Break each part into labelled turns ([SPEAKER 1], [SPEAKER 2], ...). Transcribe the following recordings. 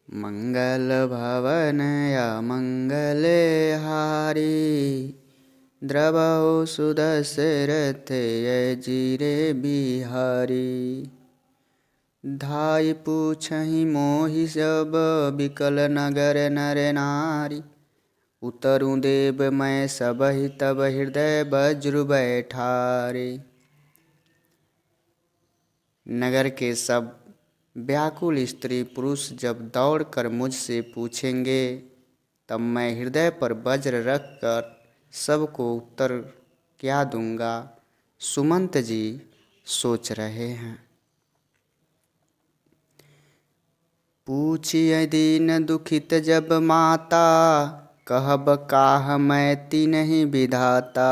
[SPEAKER 1] मंगल भवन अमंगले हारी द्रवौ सुदशरथ जिरे बिहारी। धाई पूछहि मोहि सब बिकल नगर नर नारी। उतरु देव मैं सबहि तब हृदय वज्र बैठारे। नगर के सब व्याकुल स्त्री पुरुष जब दौड़कर मुझसे पूछेंगे तब मैं हृदय पर वज्र रख कर सबको उत्तर क्या दूंगा, सुमंत जी सोच रहे हैं। पूछिए दीन दुखित जब माता, कहब काह मैं तिन्हि विधाता।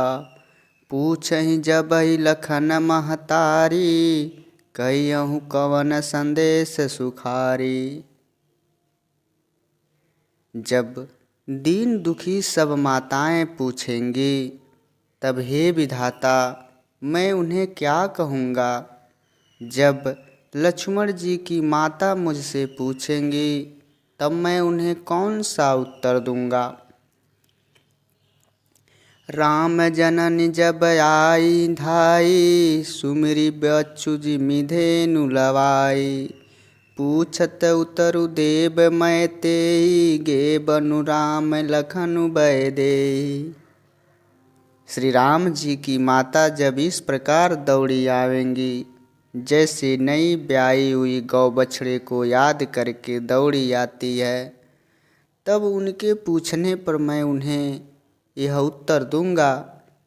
[SPEAKER 1] पूछहि जब लखन महतारी, कहियहु कवन संदेश सुखारी। जब दीन दुखी सब माताएं पूछेंगी तब हे विधाता मैं उन्हें क्या कहूँगा। जब लक्ष्मण जी की माता मुझसे पूछेंगी तब मैं उन्हें कौन सा उत्तर दूंगा। राम जननी जब आई धाई, सुमिरि बच्चु जिमि धेनु लवाई। पूछत उतरु देव मैं तेई, गे बनु राम लखनु बै देई। श्री राम जी की माता जब इस प्रकार दौड़ी आवेंगी जैसे नई ब्याई हुई गौ बछड़े को याद करके दौड़ी आती है, तब उनके पूछने पर मैं उन्हें यह उत्तर दूंगा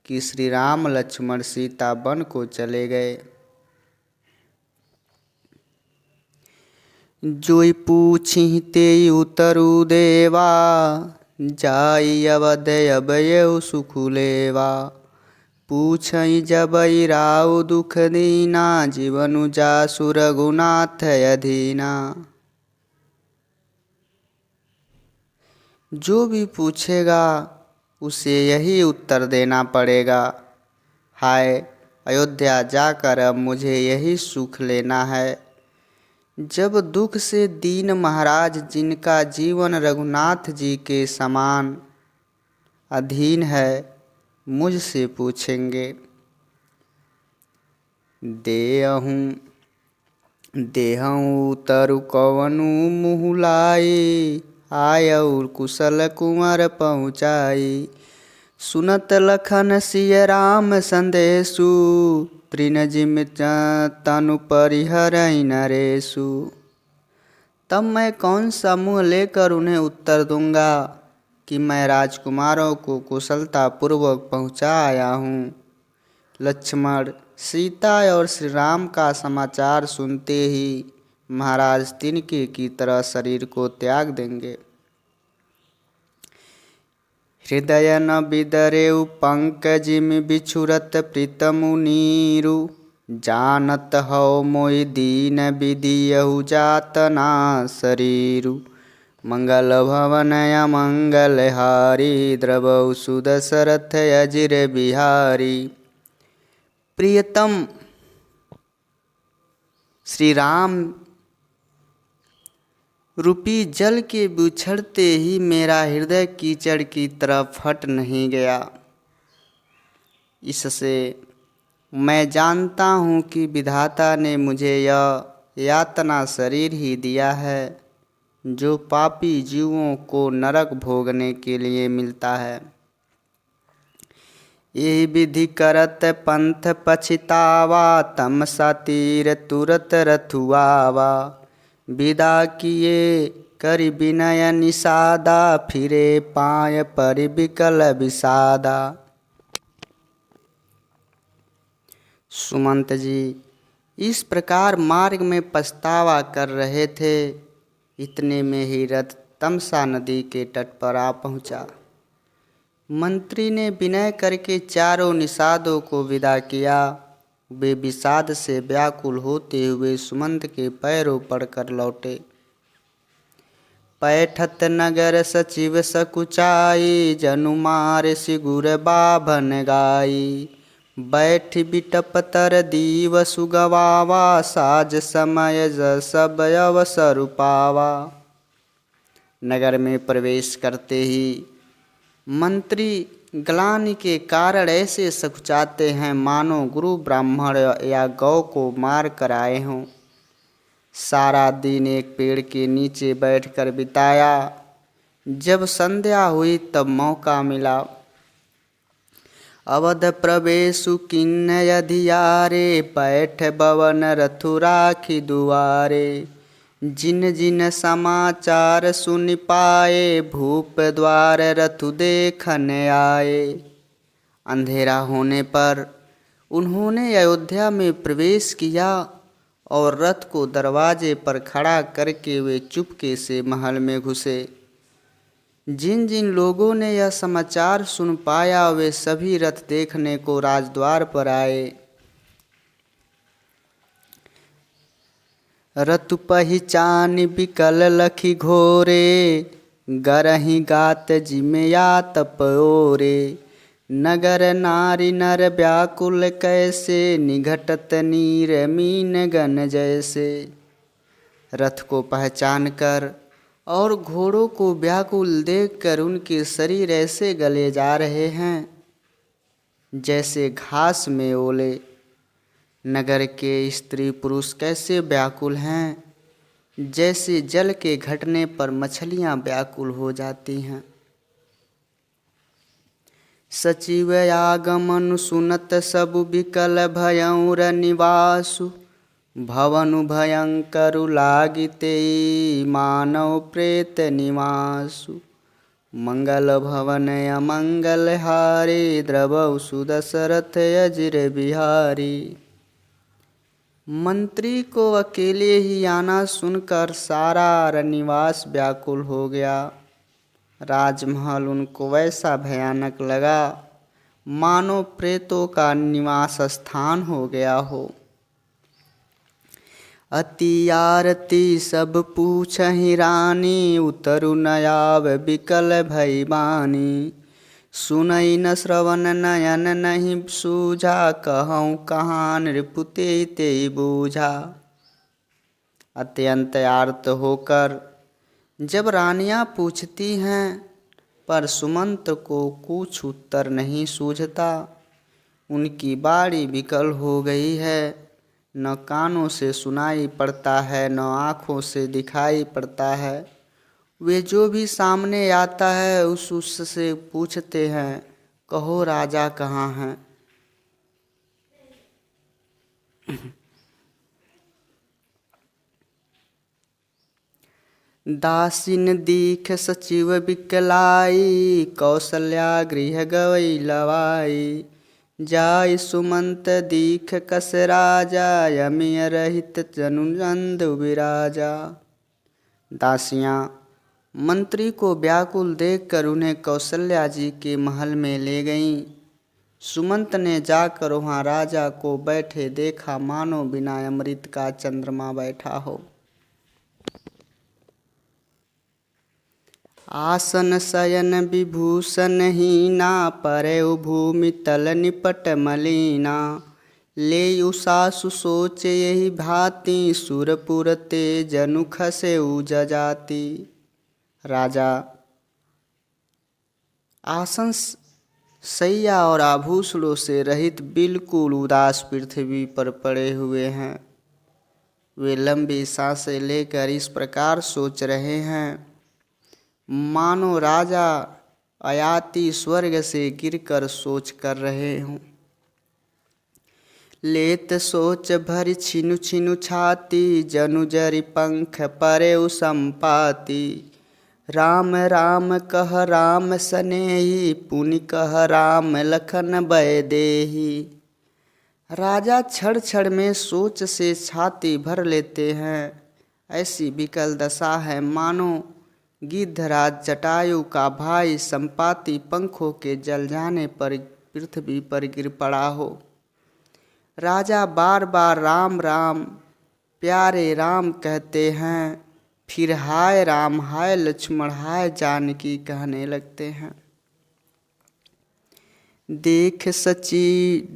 [SPEAKER 1] कि श्री राम लक्ष्मण सीता वन को चले गए। जोई पूछी तेई उतरु देवा, जाई अवध अभयउ सुख लेवा। पूछई जबई राउ दुख दीना, जीवनु जासु रघुनाथ अधीना। जो भी पूछेगा उसे यही उत्तर देना पड़ेगा। हाय अयोध्या जाकर अब मुझे यही सुख लेना है। जब दुख से दीन महाराज जिनका जीवन रघुनाथ जी के समान अधीन है मुझसे पूछेंगे। देहऊँ तरु कवनु मुँह लाई, आयउर कुशल कुंवर पहुँचाई। सुनत लखन सिय राम संदेशु, तृण जिम तनु परिहरहि नरेशु। तब मैं कौन सा मुँह लेकर उन्हें उत्तर दूंगा कि मैं राजकुमारों को कुशलता पूर्वक पहुँचा आया हूँ। लक्ष्मण सीता और श्री राम का समाचार सुनते ही महाराज तिनके की तरह शरीर को त्याग देंगे। हृदय न बिदरेउ पंकजिम बिछुरत प्रीतमु नीरु। जानत हौ मोहि दीन विदियहु जातना शरीरु। मंगल भवन अमंगल हारी, द्रवौ सुदशरथ अजिर बिहारी। प्रियतम श्री राम रूपी जल के बिछड़ते ही मेरा हृदय कीचड़ की तरफ फट नहीं गया। इससे मैं जानता हूँ कि विधाता ने मुझे यह यातना शरीर ही दिया है जो पापी जीवों को नरक भोगने के लिए मिलता है। यही विधि करत पंथ पछितावा, तमसा तीर तुरत रथुआवा। विदा किए करि विनय निषादा, फिरे पाय परि बिकल विषादा। सुमंत जी इस प्रकार मार्ग में पछतावा कर रहे थे। इतने में ही रथ तमसा नदी के तट पर आ पहुंचा। मंत्री ने विनय करके चारों निषादों को विदा किया। वे विषाद से व्याकुल होते हुए सुमंत के पैरों पड़कर लौटे। पैठत नगर सचिव सकुचाई, जनु मार सिगुर बाभन गाई। बैठ बिटप तर दीव सुगवावा, साज समय सब अवसर पावा। नगर में प्रवेश करते ही मंत्री ग्लानि के कारण ऐसे सकुचाते हैं मानो गुरु ब्राह्मण या गौ को मार कर आए हों। सारा दिन एक पेड़ के नीचे बैठकर बिताया। जब संध्या हुई तब मौका मिला। अवध प्रवेशु किन्न अधियारे, बैठ बवन रथु राखी दुआरे। जिन जिन समाचार सुन पाए, भूप द्वार रथु देखन आए। अंधेरा होने पर उन्होंने अयोध्या में प्रवेश किया और रथ को दरवाजे पर खड़ा करके वे चुपके से महल में घुसे। जिन जिन लोगों ने यह समाचार सुन पाया वे सभी रथ देखने को राजद्वार पर आए। रतु पहिचान बिकल लखी घोरे, गरहि गात जिमया तपओरे। नगर नारी नर व्याकुल कैसे, निघटत नीर मीन गन जैसे। रथ को पहचान कर और घोड़ों को व्याकुल देखकर उनके शरीर ऐसे गले जा रहे हैं जैसे घास में ओले। नगर के स्त्री पुरुष कैसे व्याकुल हैं, जैसे जल के घटने पर मछलियां व्याकुल हो जाती हैं। सचिव आगमनु सुनत सबु बिकल भयउर निवासु। भवनु भयंकरु लागिते, मानव प्रेत निवासु। मंगल भवन अमंगल हारे, द्रवौ सुदशरथ अजिर बिहारी। मंत्री को अकेले ही आना सुनकर सारा रनिवास व्याकुल हो गया। राजमहल उनको वैसा भयानक लगा मानो प्रेतों का निवास स्थान हो गया हो। अति आरती सब पूछहि रानी, उतरु न आव बिकल भई बानी। सुनई न श्रवण नयन नहीं सूझा, कहूँ कहाँ नृपुते ते बूझा। अत्यंत आर्त होकर जब रानियां पूछती हैं पर सुमंत को कुछ उत्तर नहीं सूझता। उनकी बाड़ी विकल हो गई है, न कानों से सुनाई पड़ता है न आँखों से दिखाई पड़ता है। वे जो भी सामने आता है उससे पूछते हैं, कहो राजा कहाँ हैं। दासिन दीख सचिव बिकलाई, कौशल्या गृह गवई लवाई। जाय सुमंत दीख कस राजा, यमिय रहित जनुनंद विराजा। दासियाँ मंत्री को व्याकुल देखकर उन्हें कौशल्या जी के महल में ले गईं। सुमंत ने जाकर वहाँ राजा को बैठे देखा मानो बिना अमृत का चंद्रमा बैठा हो। आसन शयन विभूषण हीना, परeu भूमि तल निपट मलिना। ले उसासु सोच यही भांति, सुरपुर ते जनु खसे जजाति। राजा आसन सैया और आभूषणों से रहित बिल्कुल उदास पृथ्वी पर पड़े हुए हैं। वे लंबी सांसें लेकर इस प्रकार सोच रहे हैं मानो राजा अयाति स्वर्ग से गिरकर सोच कर रहे हों। लेत सोच भरि छिनु छिनु छाती, जनु जरि पंख परेउ संपाति। राम राम कह राम सनेही, पुनि कह राम लखन भय देही। राजा क्षण क्षण में सोच से छाती भर लेते हैं। ऐसी विकल दशा है मानो गिद्धराज जटायु का भाई संपाति पंखों के जल जाने पर पृथ्वी पर गिर पड़ा हो। राजा बार बार राम राम प्यारे राम कहते हैं, फिर हाय राम हाय लक्ष्मण हाय जानकी कहने लगते हैं। देख सचिव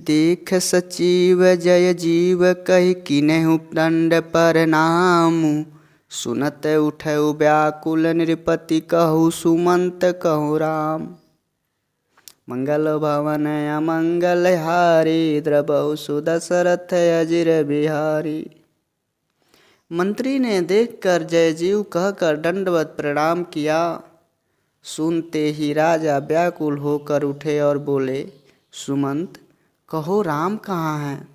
[SPEAKER 1] जय जीव कहि किन्हु दंड प्रणाम। सुनत उठऊ व्याकुल नृपति कहु सुमंत कहु राम। मंगल भवन अमंगल हारी द्रबहु सुदशरथ अजिर बिहारी। मंत्री ने देखकर जय जीव कहकर दंडवत प्रणाम किया। सुनते ही राजा व्याकुल होकर उठे और बोले, सुमंत कहो राम कहाँ हैं?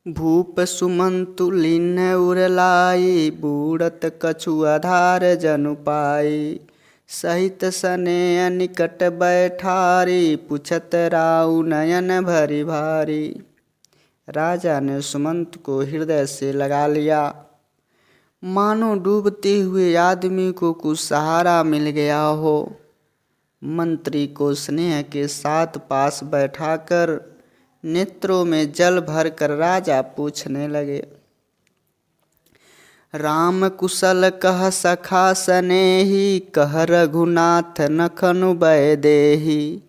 [SPEAKER 1] भूप सुमंतु लीन उरलाई बूढ़त कछु आधार जनु पाई। सहित सने निकट बैठारी पुछत राउ नयन भरी भारी। राजा ने सुमंत को हृदय से लगा लिया, मानो डूबते हुए आदमी को कुछ सहारा मिल गया हो। मंत्री को स्नेह के साथ पास बैठाकर नेत्रों में जल भरकर राजा पूछने लगे, राम कुशल कह सखा सनेही कह रघुनाथ नखनु बय देही।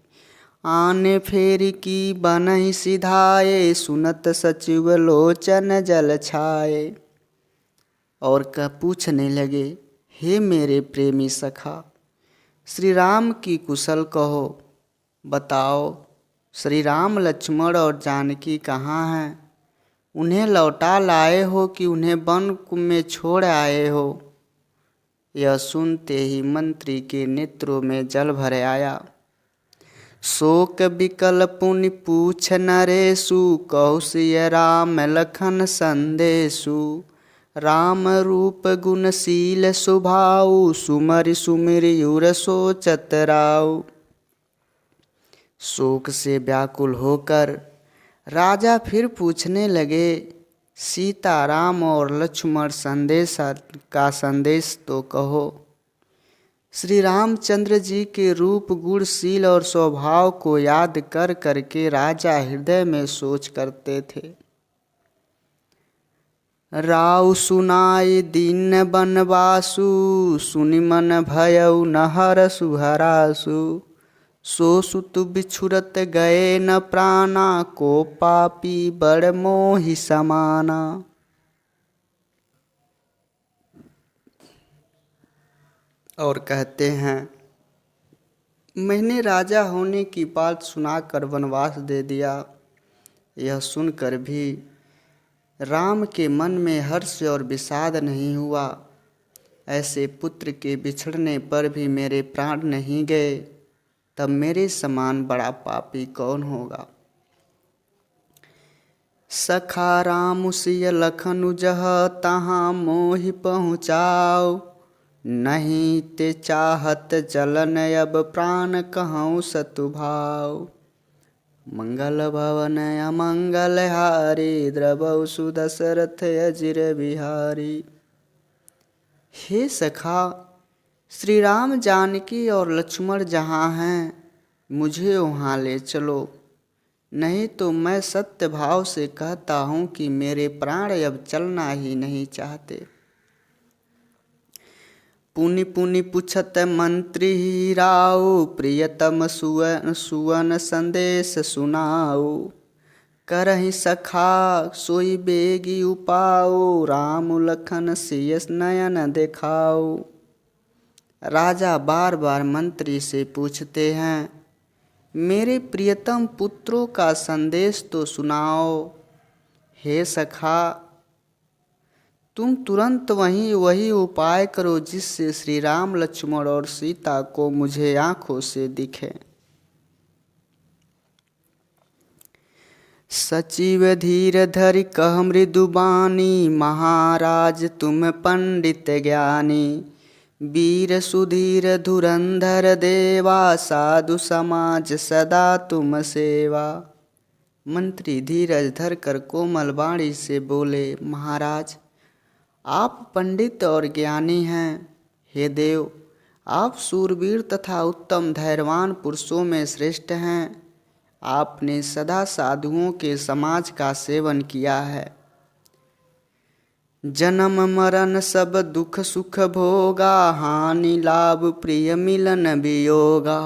[SPEAKER 1] आने फेर की बनहि सिधाए सुनत सचिव लोचन जल छाए। और कह पूछने लगे, हे मेरे प्रेमी सखा, श्री राम की कुशल कहो, बताओ श्री राम लक्ष्मण और जानकी कहाँ हैं? उन्हें लौटा लाए हो कि उन्हें वन में छोड़ आए हो? यह सुनते ही मंत्री के नेत्रों में जल भर आया। शोक विकल पुनि पूछ नरेशु कहु सिय राम लखन संदेशु। राम रूप गुणशील स्वभाव सुमरि सुमिरि उर सोचत राउ। शोक से व्याकुल होकर राजा फिर पूछने लगे, सीता राम और लक्ष्मण का संदेश तो कहो। श्री रामचंद्र जी के रूप गुणशील और स्वभाव को याद कर करके राजा हृदय में सोच करते थे। राउ सुनाई दीन बनवासु सुनि मन भयउ न हरसु हरासु। सो सुत बिछुरत गए न प्राणा को पापी बड़ मोहि समाना। और कहते हैं, मैंने राजा होने की बात सुनाकर वनवास दे दिया। यह सुनकर भी राम के मन में हर्ष और विषाद नहीं हुआ। ऐसे पुत्र के बिछड़ने पर भी मेरे प्राण नहीं गए, तब मेरे समान बड़ा पापी कौन होगा। सखा राम सिय लखनु जह तहाँ मोहि पहुँचाओ। नहीं ते चाहत जलन अब प्राण कहूँ सतु भाव। मंगल भवन अमंगल हारी द्रबहु सुदशरथ अजिर बिहारी। हे सखा, श्री राम जानकी और लक्ष्मण जहाँ हैं मुझे वहाँ ले चलो, नहीं तो मैं सत्य भाव से कहता हूँ कि मेरे प्राण अब चलना ही नहीं चाहते। पुनि पुनि पुछत मंत्री ही राउ प्रियतम सुवन संदेश सुनाओ। करहि सखा सोई बेगी उपाओ राम लखन सिय नयन देखाओ। राजा बार बार मंत्री से पूछते हैं, मेरे प्रियतम पुत्रों का संदेश तो सुनाओ। हे सखा, तुम तुरंत वही उपाय करो जिससे श्री राम लक्ष्मण और सीता को मुझे आंखों से दिखे। सचिव धीर धरि कह मृदुबानी महाराज तुम पंडित ज्ञानी। वीर सुधीर धुरंधर देवा साधु समाज सदा तुम सेवा। मंत्री धीरज धरकर कोमल वाणी से बोले, महाराज आप पंडित और ज्ञानी हैं। हे देव, आप सूरवीर तथा उत्तम धैर्यवान पुरुषों में श्रेष्ठ हैं। आपने सदा साधुओं के समाज का सेवन किया है। जन्म मरण सब दुख सुख भोगा हानि लाभ प्रिय मिलन वियोगा।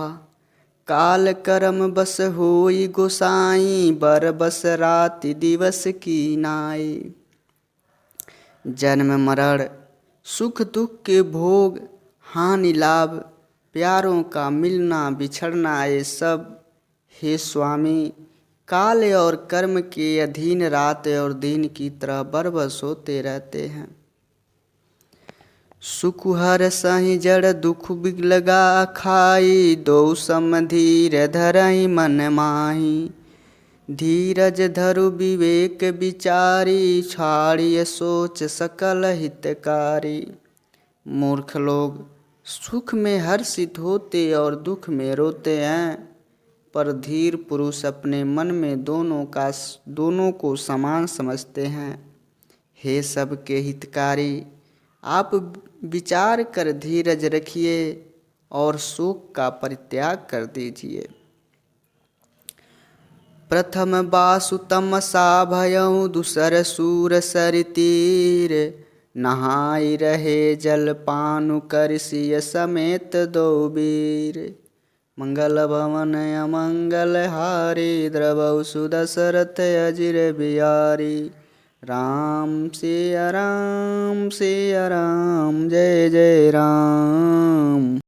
[SPEAKER 1] काल कर्म बस होई गोसाई बर बस राति दिवस की नाई। जन्म मरण सुख दुख के भोग हानि लाभ प्यारों का मिलना बिछड़ना ये सब हे स्वामी काल और कर्म के अधीन रात और दिन की तरह बरबस होते रहते हैं। सुख हर सही जड़ दुख बिगलगा खाई दो सम धीर धरई मन माही धीरज धरु विवेक विचारी छाड़िय सोच सकल हितकारी। मूर्ख लोग सुख में हर्षित होते और दुख में रोते हैं, पर धीर पुरुष अपने मन में दोनों को समान समझते हैं। हे सबके हितकारी, आप विचार कर धीरज रखिए और शोक का परित्याग कर दीजिए। प्रथम बासुतम सा भयउ दूसर सूर सर तीर नहाई रहे जल पानु करसिय समेत दो वीर। मंगल भवन अमंगल हारी द्रवौ सुदशरथ अजिर बिहारी। राम सिया राम जय जय राम।